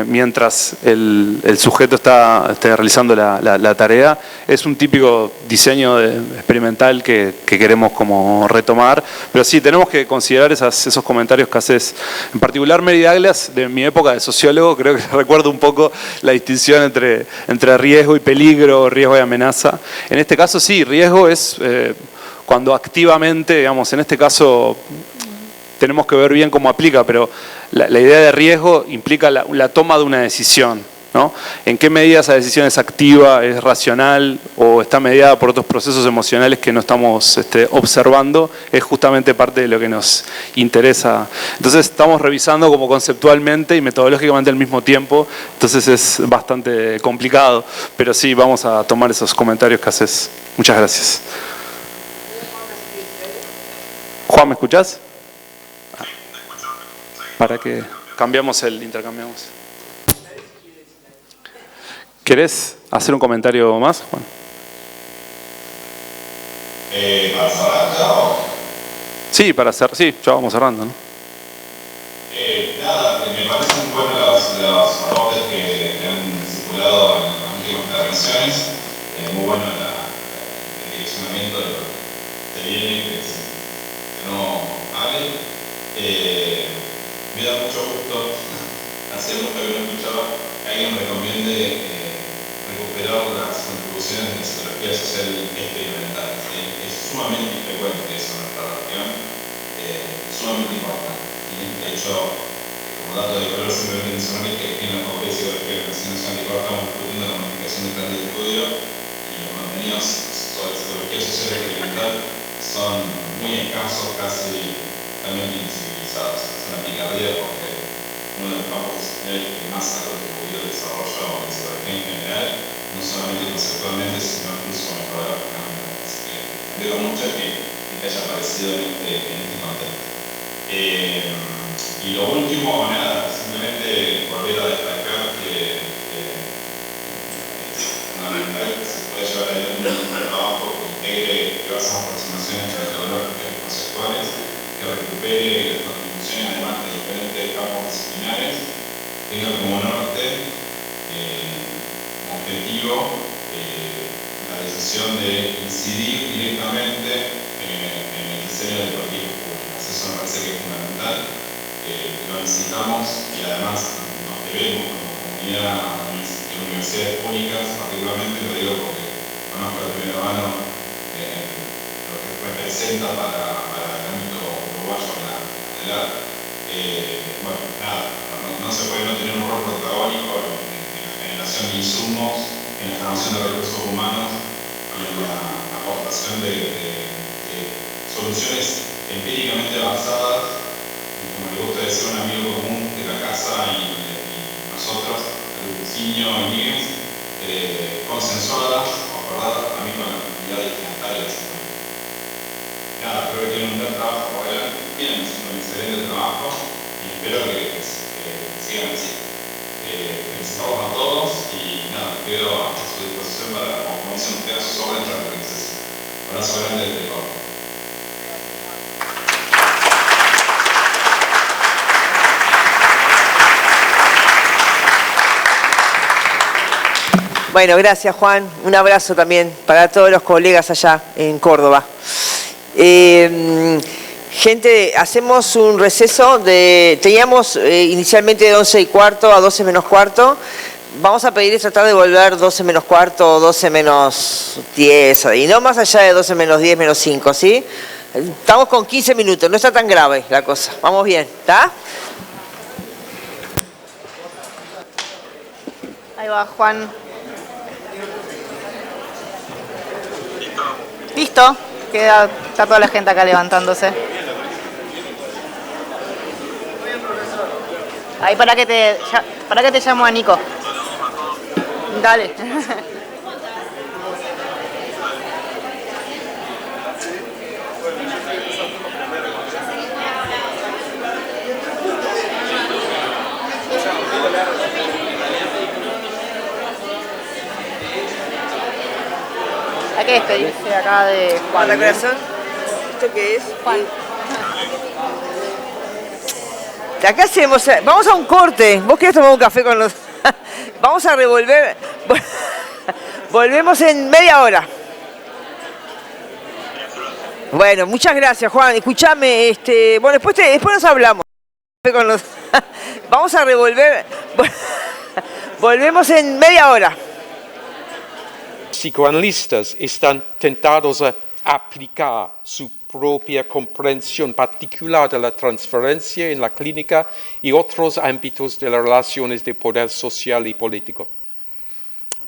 mientras el sujeto está realizando la tarea. Es un típico diseño experimental que queremos como retomar, pero sí, tenemos que considerar esos comentarios que haces. En particular, Mary Douglas, de mi época de sociólogo, creo que recuerdo un poco la distinción entre riesgo y peligro, riesgo y amenaza. En este caso sí, riesgo es cuando activamente, digamos, en este caso tenemos que ver bien cómo aplica, pero la idea de riesgo implica la toma de una decisión, ¿no? ¿En qué medida esa decisión es activa, es racional o está mediada por otros procesos emocionales que no estamos observando? Es justamente parte de lo que nos interesa. Entonces estamos revisando como conceptualmente y metodológicamente al mismo tiempo, entonces es bastante complicado, pero sí, vamos a tomar esos comentarios que haces. Muchas gracias. Juan, ¿me escuchás? Para que intercambiamos. ¿Querés hacer un comentario más, Juan? ¿Para cerrar ya o? Sí, sí, ya vamos cerrando, ¿no? Nada, me parecen buenos los aportes que han circulado en las últimas intervenciones. Muy bueno el direccionamiento de lo que viene, que no hable. Me da mucho gusto, hacía mucho que no escuchaba, que alguien recomiende recuperar las contribuciones de la psicología social experimental. ¿Sí? Es sumamente infrecuente eso en nuestra región, sumamente importante. ¿Sí? De hecho, como dato de color, simplemente mencionar que aquí en la Facultad de Psicología de la Universidad Nacional de Córdoba estamos discutiendo la modificación del plan de estudio y los contenidos sobre psicología social experimental son muy escasos, casi totalmente invisibilizados. Es una picardía porque uno de los campos disciplinarios que más ha contribuido al desarrollo de la psicología en general, no solamente conceptualmente, sino incluso metodológicamente. Así que me alegro mucho que haya aparecido en este contexto. Y lo último, nada, simplemente volver a destacar que es fundamental que se pueda llevar adelante un trabajo que integre diversas aproximaciones metodológicas y conceptuales, que recupere las contribuciones además de diferentes campos disciplinares, tenga como norte, como objetivo, la decisión de incidir directamente en el diseño de políticas públicas. Eso me parece que es fundamental, lo necesitamos y además nos debemos como comunidad de universidades públicas, particularmente lo digo porque conozco de primera mano lo que representa para el ámbito uruguayo la bueno, nada, no se puede no tener un rol protagónico en la generación de insumos, en la generación de recursos humanos y en la aportación de soluciones empíricamente avanzadas, y como le gusta decir un amigo común de la casa y nosotros, Luciño y Miguel, consensuadas o acordadas también con la comunidad destinataria de ese país. Nada, creo que tienen un gran trabajo por delante, vienen haciendo un excelente trabajo y espero que sigan así. Felicitamos a todos y nada, quedo a su disposición para, como dicen ustedes, sus órdenes para lo que necesiten. Un abrazo grande desde Córdoba. Bueno, gracias Juan. Un abrazo también para todos los colegas allá en Córdoba. Gente, hacemos un receso teníamos inicialmente de 11:15 a 12 menos cuarto. Vamos a pedir tratar de volver 12 menos cuarto o 12 menos 10, y no más allá de 12 menos 10, menos 5, ¿sí? Estamos con 15 minutos, no está tan grave la cosa. Vamos bien, ¿está? Ahí va, Juan. ¿Listo? Está toda la gente acá levantándose. Ahí para que te llamo a Nico. Dale. Hay que despedirse acá de Juan. Hola, corazón. ¿Esto qué es? Juan. Acá hacemos, vamos a un corte. ¿Vos querés tomar un café con los...? Vamos a revolver. Volvemos en media hora. Bueno, muchas gracias, Juan. Escúchame, bueno, después nos hablamos. Con los... Vamos a revolver. Volvemos en media hora. Psicoanalistas están tentados a aplicar su propia comprensión particular de la transferencia en la clínica y otros ámbitos de las relaciones de poder social y político.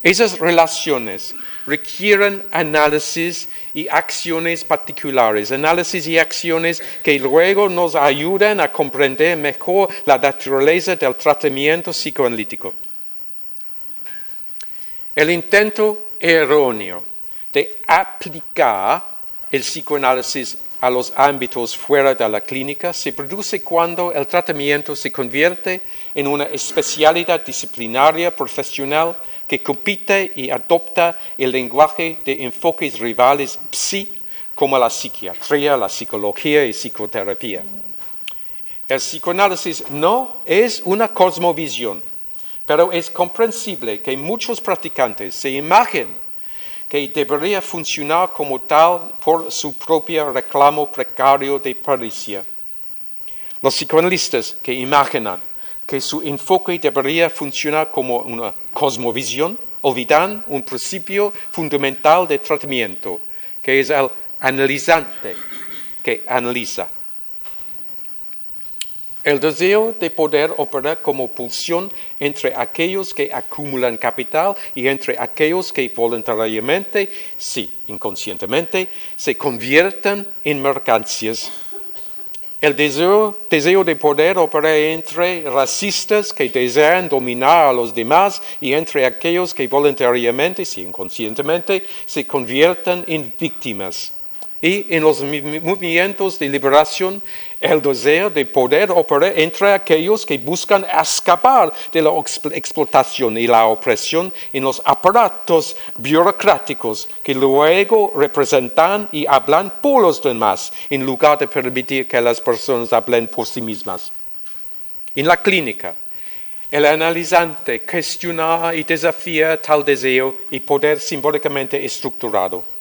Esas relaciones requieren análisis y acciones particulares, análisis y acciones que luego nos ayudan a comprender mejor la naturaleza del tratamiento psicoanalítico. El intento erróneo de aplicar el psicoanálisis a los ámbitos fuera de la clínica se produce cuando el tratamiento se convierte en una especialidad disciplinaria profesional que compite y adopta el lenguaje de enfoques rivales como la psiquiatría, la psicología y psicoterapia. El psicoanálisis no es una cosmovisión, pero es comprensible que muchos practicantes se imaginen que debería funcionar como tal por su propio reclamo precario de pericia. Los psicoanalistas que imaginan que su enfoque debería funcionar como una cosmovisión olvidan un principio fundamental de tratamiento, que es el analizante que analiza. El deseo de poder opera como pulsión entre aquellos que acumulan capital y entre aquellos que voluntariamente, sí, inconscientemente, se convierten en mercancías. El deseo de poder opera entre racistas que desean dominar a los demás y entre aquellos que voluntariamente, sí, inconscientemente, se convierten en víctimas. Y en los movimientos de liberación, el deseo de poder opera entre aquellos que buscan escapar de la explotación y la opresión en los aparatos burocráticos que luego representan y hablan por los demás, en lugar de permitir que las personas hablen por sí mismas. En la clínica, el analizante cuestiona y desafía tal deseo y poder simbólicamente estructurado.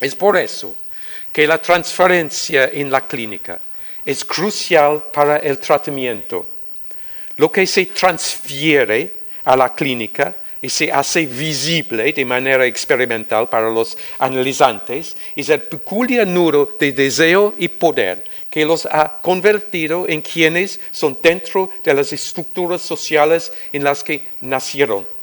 Es por eso que la transferencia en la clínica es crucial para el tratamiento. Lo que se transfiere a la clínica y se hace visible de manera experimental para los analizantes es el peculiar nudo de deseo y poder que los ha convertido en quienes son dentro de las estructuras sociales en las que nacieron.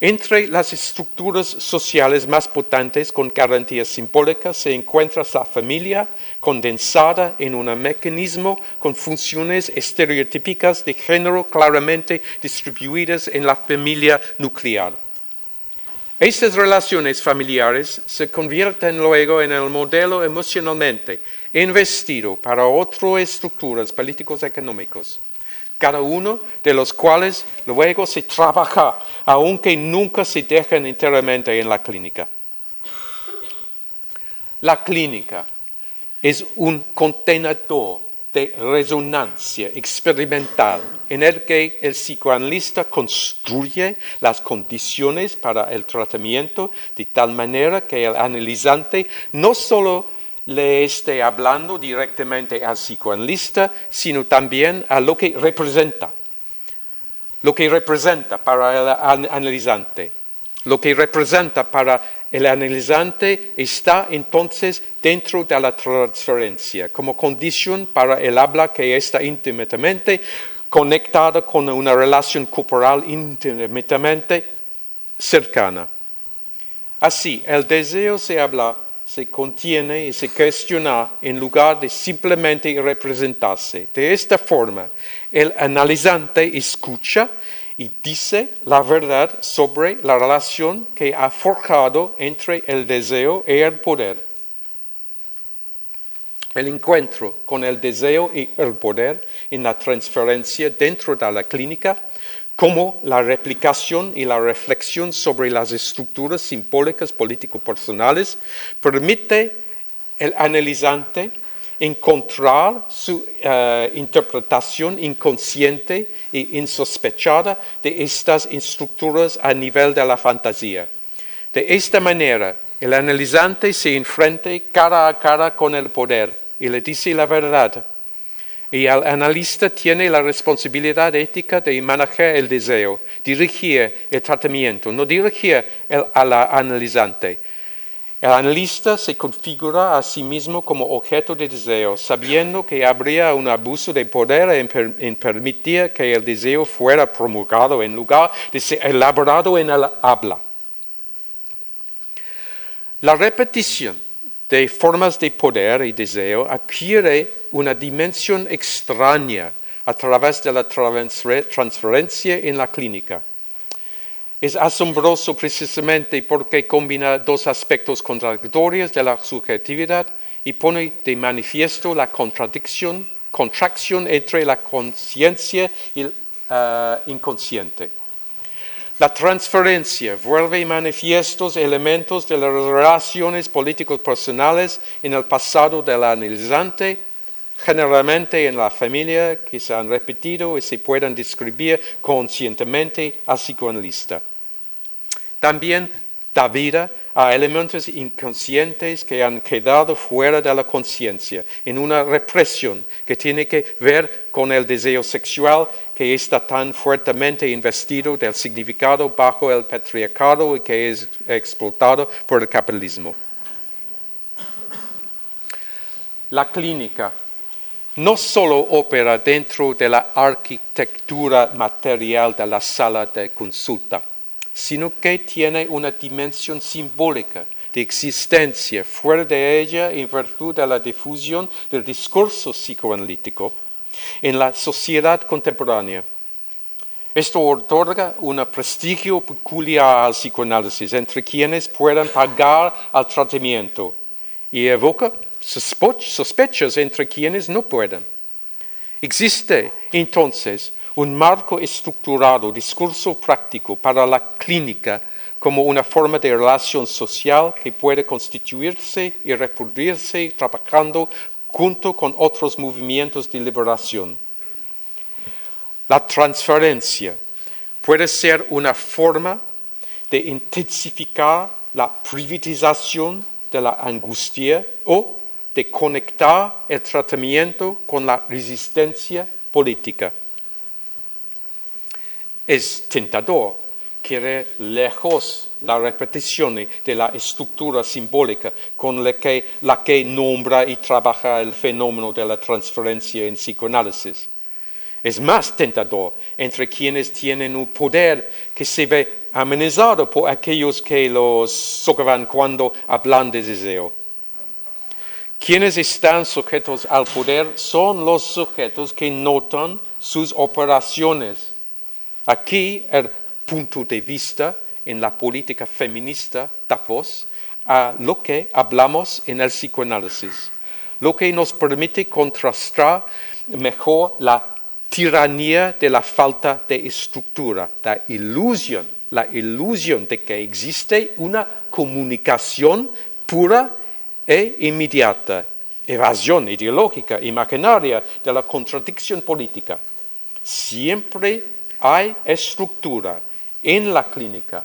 Entre las estructuras sociales más potentes con garantías simbólicas se encuentra la familia condensada en un mecanismo con funciones estereotípicas de género claramente distribuidas en la familia nuclear. Estas relaciones familiares se convierten luego en el modelo emocionalmente investido para otras estructuras políticos económicos, cada uno de los cuales luego se trabaja, aunque nunca se dejan enteramente en la clínica. La clínica es un contenedor de resonancia experimental en el que el psicoanalista construye las condiciones para el tratamiento de tal manera que el analizante no solo le esté hablando directamente al psicoanalista, sino también a lo que representa. Lo que representa para el analizante. Lo que representa para el analizante está entonces dentro de la transferencia, como condición para el habla que está íntimamente conectada con una relación corporal íntimamente cercana. Así, el deseo se habla, se contiene y se cuestiona en lugar de simplemente representarse. De esta forma, el analizante escucha y dice la verdad sobre la relación que ha forjado entre el deseo y el poder. El encuentro con el deseo y el poder en la transferencia dentro de la clínica, como la replicación y la reflexión sobre las estructuras simbólicas político-personales, permite al analizante encontrar su interpretación inconsciente e insospechada de estas estructuras a nivel de la fantasía. De esta manera, el analizante se enfrenta cara a cara con el poder y le dice la verdad. Y el analista tiene la responsabilidad ética de manejar el deseo, dirigir el tratamiento, no dirigir al analizante. El analista se configura a sí mismo como objeto de deseo, sabiendo que habría un abuso de poder en permitir que el deseo fuera promulgado en lugar de ser elaborado en el habla. La repetición de formas de poder y deseo adquiere una dimensión extraña a través de la transferencia en la clínica. Es asombroso precisamente porque combina dos aspectos contradictorios de la subjetividad y pone de manifiesto la contracción entre la conciencia y el inconsciente. La transferencia vuelve manifiestos elementos de las relaciones políticos personales en el pasado del analizante, generalmente en la familia, que se han repetido y se pueden describir conscientemente al psicoanalista. También da vida a elementos inconscientes que han quedado fuera de la conciencia, en una represión que tiene que ver con el deseo sexual que está tan fuertemente investido del significado bajo el patriarcado y que es explotado por el capitalismo. La clínica no solo opera dentro de la arquitectura material de la sala de consulta, sino que tiene una dimensión simbólica de existencia fuera de ella en virtud de la difusión del discurso psicoanalítico en la sociedad contemporánea. Esto otorga un prestigio peculiar al psicoanálisis entre quienes puedan pagar al tratamiento y evoca sospechas entre quienes no pueden. Existe entonces un marco estructurado, discurso práctico para la clínica como una forma de relación social que puede constituirse y reproducirse trabajando junto con otros movimientos de liberación. La transferencia puede ser una forma de intensificar la privatización de la angustia o de conectar el tratamiento con la resistencia política. Es tentador querer lejos la repetición de la estructura simbólica con la que nombra y trabaja el fenómeno de la transferencia en psicoanálisis. Es más tentador entre quienes tienen un poder que se ve amenazado por aquellos que los socavan cuando hablan de deseo. Quienes están sujetos al poder son los sujetos que notan sus operaciones. Aquí el punto de vista en la política feminista da voz a lo que hablamos en el psicoanálisis, lo que nos permite contrastar mejor la tiranía de la falta de estructura, la ilusión de que existe una comunicación pura e inmediata, evasión ideológica, imaginaria de la contradicción política. Siempre hay estructura en la clínica,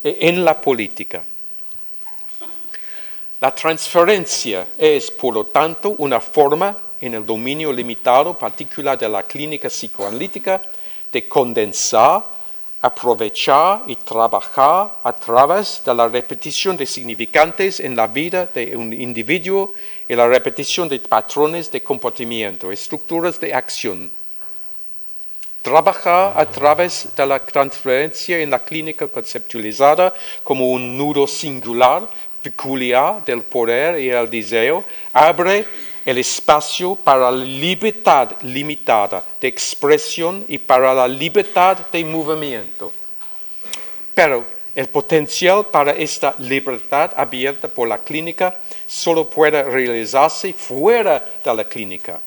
en la política. La transferencia es, por lo tanto, una forma, en el dominio limitado particular de la clínica psicoanalítica, de condensar, aprovechar y trabajar a través de la repetición de significantes en la vida de un individuo y la repetición de patrones de comportamiento, estructuras de acción. Trabajar a través de la transferencia en la clínica conceptualizada como un nudo singular, peculiar del poder y el deseo, abre el espacio para la libertad limitada de expresión y para la libertad de movimiento. Pero el potencial para esta libertad abierta por la clínica solo puede realizarse fuera de la clínica,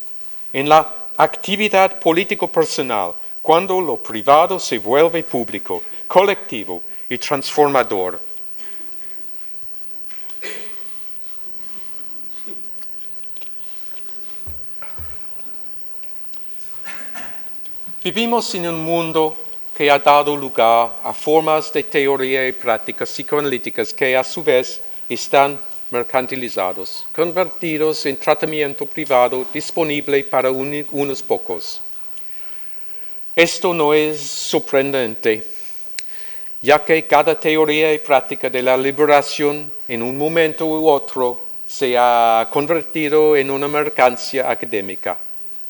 en la actividad político-personal, cuando lo privado se vuelve público, colectivo y transformador. Vivimos en un mundo que ha dado lugar a formas de teoría y prácticas psicoanalíticas que a su vez están mercantilizados, convertidos en tratamiento privado disponible para unos pocos. Esto no es sorprendente, ya que cada teoría y práctica de la liberación en un momento u otro se ha convertido en una mercancía académica,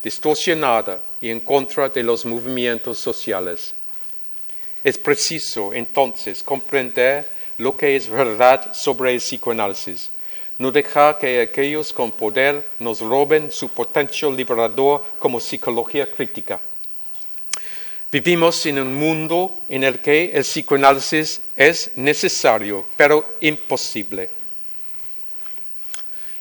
distorsionada y en contra de los movimientos sociales. Es preciso, entonces, comprender lo que es verdad sobre el psicoanálisis, no dejar que aquellos con poder nos roben su potencial liberador como psicología crítica. Vivimos en un mundo en el que el psicoanálisis es necesario, pero imposible.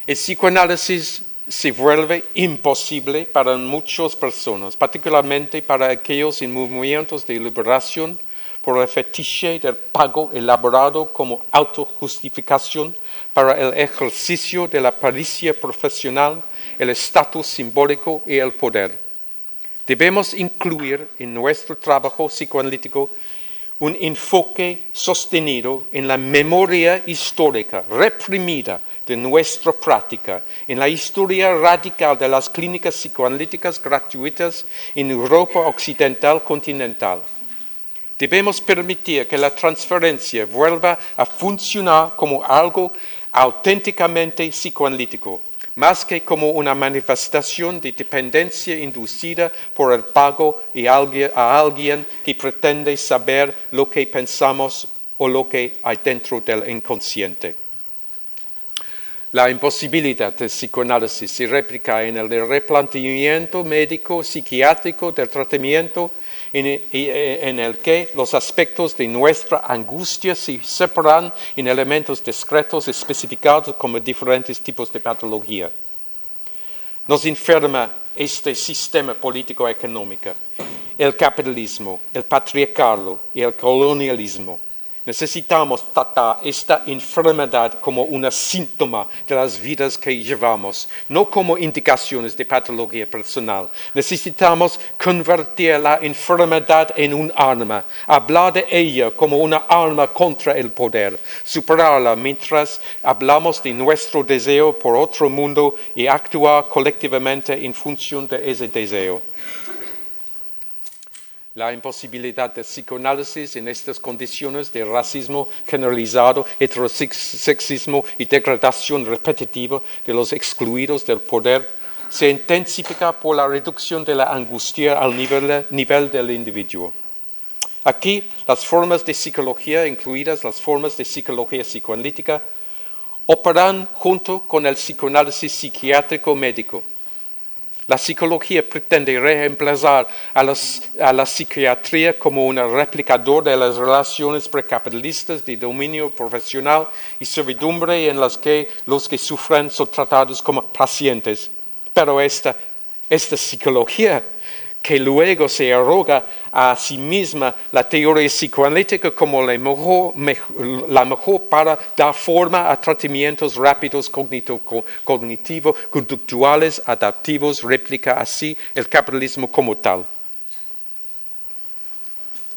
El psicoanálisis se vuelve imposible para muchas personas, particularmente para aquellos en movimientos de liberación, por el fetiche del pago elaborado como autojustificación para el ejercicio de la pericia profesional, el estatus simbólico y el poder. Debemos incluir en nuestro trabajo psicoanalítico un enfoque sostenido en la memoria histórica reprimida de nuestra práctica, en la historia radical de las clínicas psicoanalíticas gratuitas en Europa occidental continental. Debemos permitir que la transferencia vuelva a funcionar como algo auténticamente psicoanalítico, más que como una manifestación de dependencia inducida por el pago a alguien que pretende saber lo que pensamos o lo que hay dentro del inconsciente. La imposibilidad del psicoanálisis se replica en el replanteamiento médico psiquiátrico del tratamiento en el que los aspectos de nuestra angustia se separan en elementos discretos especificados como diferentes tipos de patología. Nos enferma este sistema político-económico, el capitalismo, el patriarcado y el colonialismo. Necesitamos tratar esta enfermedad como un síntoma de las vidas que llevamos, no como indicaciones de patología personal. Necesitamos convertir la enfermedad en un arma, hablar de ella como una arma contra el poder, superarla mientras hablamos de nuestro deseo por otro mundo y actuar colectivamente en función de ese deseo. La imposibilidad del psicoanálisis en estas condiciones de racismo generalizado, heterosexismo y degradación repetitiva de los excluidos del poder se intensifica por la reducción de la angustia al nivel del individuo. Aquí, las formas de psicología, incluidas las formas de psicología psicoanalítica, operan junto con el psicoanálisis psiquiátrico médico. La psicología pretende reemplazar a la psiquiatría como un replicador de las relaciones precapitalistas de dominio profesional y servidumbre en las que los que sufren son tratados como pacientes. Pero esta psicología, que luego se arroga a sí misma la teoría psicoanalítica como la mejor para dar forma a tratamientos rápidos cognitivo-conductuales, adaptivos, replica así el capitalismo como tal.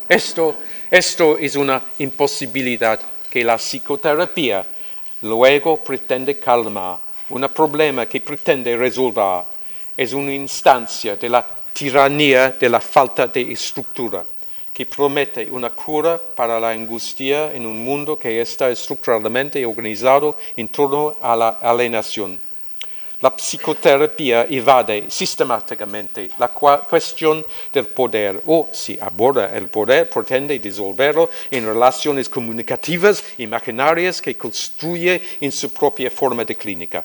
Esto es una imposibilidad que la psicoterapia luego pretende calmar, un problema que pretende resolver. Es una instancia de la tiranía de la falta de estructura, que promete una cura para la angustia en un mundo que está estructuralmente organizado en torno a la alienación. La psicoterapia evade sistemáticamente la cuestión del poder o, si aborda el poder, pretende disolverlo en relaciones comunicativas imaginarias que construye en su propia forma de clínica.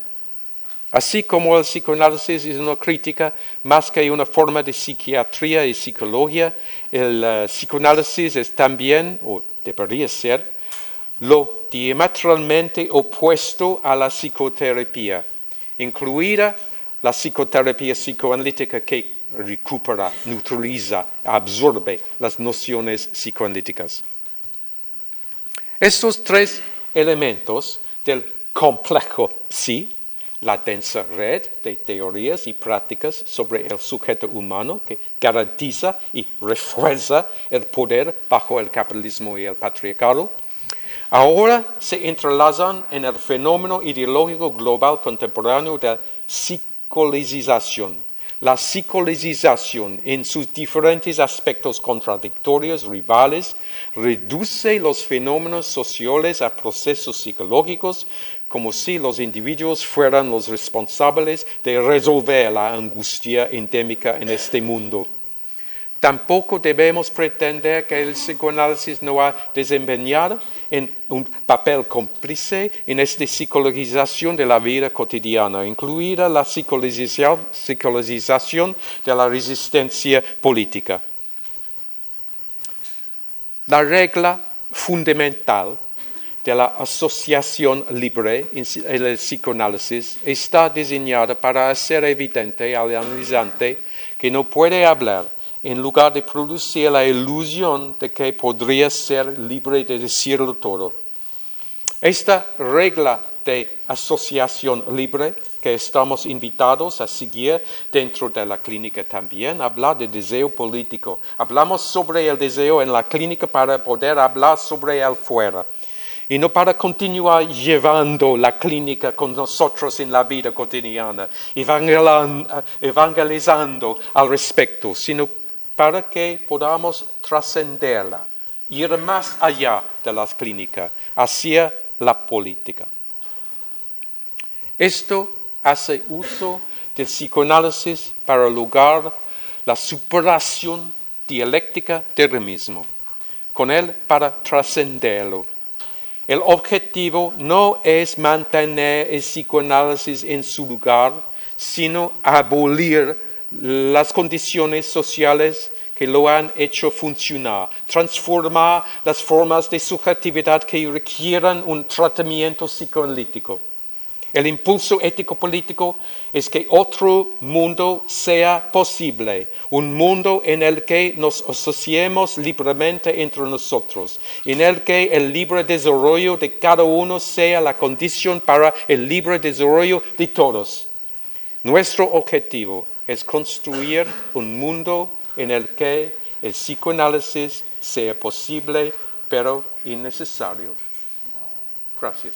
Así como el psicoanálisis es una crítica más que una forma de psiquiatría y psicología, el psicoanálisis es también, o debería ser, lo diametralmente opuesto a la psicoterapia, incluida la psicoterapia psicoanalítica que recupera, neutraliza, absorbe las nociones psicoanalíticas. Estos tres elementos del complejo psi, la densa red de teorías y prácticas sobre el sujeto humano que garantiza y refuerza el poder bajo el capitalismo y el patriarcado, ahora se entrelazan en el fenómeno ideológico global contemporáneo de psicologización. La psicologización en sus diferentes aspectos contradictorios, rivales, reduce los fenómenos sociales a procesos psicológicos como si los individuos fueran los responsables de resolver la angustia endémica en este mundo. Tampoco debemos pretender que el psicoanálisis no ha desempeñado un papel cómplice en esta psicologización de la vida cotidiana, incluida la psicologización de la resistencia política. La regla fundamental de la asociación libre en el psicoanálisis está diseñada para hacer evidente al analizante que no puede hablar en lugar de producir la ilusión de que podría ser libre de decirlo todo. Esta regla de asociación libre que estamos invitados a seguir dentro de la clínica también habla de deseo político. Hablamos sobre el deseo en la clínica para poder hablar sobre el fuera. Y no para continuar llevando la clínica con nosotros en la vida cotidiana, evangelizando al respecto, sino para que podamos trascenderla, ir más allá de la clínica, hacia la política. Esto hace uso del psicoanálisis para lograr la superación dialéctica del mismo, con él para trascenderlo. El objetivo no es mantener el psicoanálisis en su lugar, sino abolir las condiciones sociales que lo han hecho funcionar, transformar las formas de subjetividad que requieran un tratamiento psicoanalítico. El impulso ético-político es que otro mundo sea posible, un mundo en el que nos asociemos libremente entre nosotros, en el que el libre desarrollo de cada uno sea la condición para el libre desarrollo de todos. Nuestro objetivo es construir un mundo en el que el psicoanálisis sea posible, pero innecesario. Gracias.